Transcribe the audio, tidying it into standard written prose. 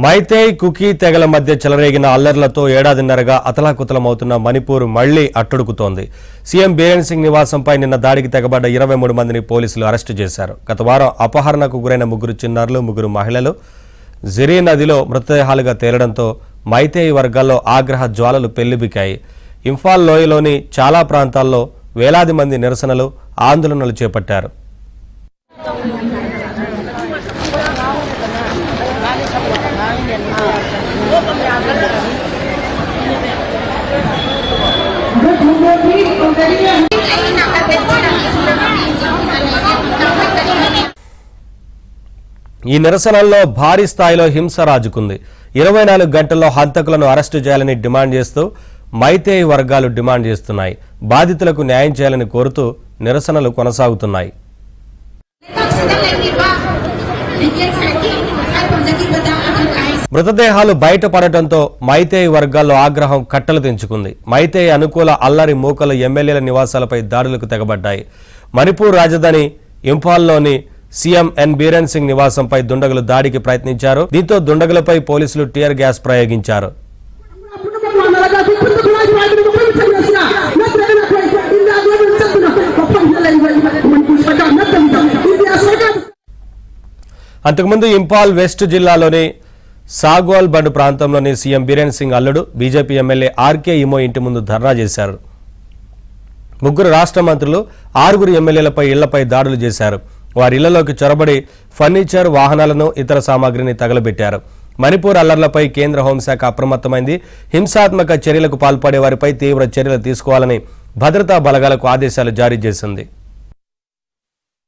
మైతేయ్ cookie తెగల మధ్య చెలరేగిన అల్లర్లతో ఏడాదిన్నరగా అతలాకుతలమవుతున్న మణిపూర్ మళ్లీ అట్టుడుకుతోంది. సీఎం బీరేన్ సింగ్ నివాసంపై నిన్న దాడికి తెగబడ్డ 23 మందిని పోలీసులు అరెస్టు చేశారు. గత వారం అపహరణకు గురైన 3 చిన్నారులు 3 మహిళలు జిరీ నదిలో మృతదేహాలుగా తేలడంతో మైతేయ్ వర్గాల్లో ఆగ్రహ జ్వాలలు పెళ్లిబికాయి. ఇంఫాల్ లోయలోని చాలా ప్రాంతాల్లో వేలాది మంది నిరసనలు, ఆందోళనలు చేపట్టారు. ఈ నిరసనల్లో భారీ స్థాయిలో హింస రాజుకుంది. 24 గంటల్లో హంతకులను అరెస్టు చేయాలని డిమాండ్ చేస్తూ మైతేయ్ వర్గాలు డిమాండ్ చేస్తున్నాయి. బాధితులకు న్యాయం చేయాలని కోరుతూ నిరసనలు కొనసాగుతున్నాయి. మృతదేహాలు బయటపడటంతో మైతేయ్ వర్గాల్లో ఆగ్రహం కట్టలు తెంచుకుంది. మైతేయ్ అనుకూల అల్లరి మూకలు ఎమ్మెల్యేల నివాసాలపై దాడులకు తెగబడ్డాయి. మణిపూర్ రాజధాని ఇంఫాల్లోని సీఎం బీరేన్ సింగ్ నివాసంపై దుండగులు దాడికి ప్రయత్నించారు. దీంతో దుండగులపై పోలీసులు టియర్ గ్యాస్ ప్రయోగించారు. అంతకుముందు ఇంఫాల్ వెస్ట్ జిల్లాలోని సాగోల్ బండ్ ప్రాంతంలోని సీఎం బీరేన్ సింగ్ అల్లుడు బీజేపీ ఎమ్మెల్యే ఆర్కే ఇమో ఇంటి ముందు ధర్నా చేశారు. 3 రాష్ట్ర మంత్రులు 6 ఎమ్మెల్యేలపై ఇళ్లపై దాడులు చేశారు. వారి ఇళ్లలోకి చొరబడి ఫర్నిచర్, వాహనాలను, ఇతర సామాగ్రిని తగలబెట్టారు. మణిపూర్ అల్లర్లపై కేంద్ర హోంశాఖ అప్రమత్తమైంది. హింసాత్మక చర్యలకు పాల్పడే వారిపై తీవ్ర చర్యలు తీసుకోవాలని భద్రతా బలగాలకు ఆదేశాలు జారీ చేసింది.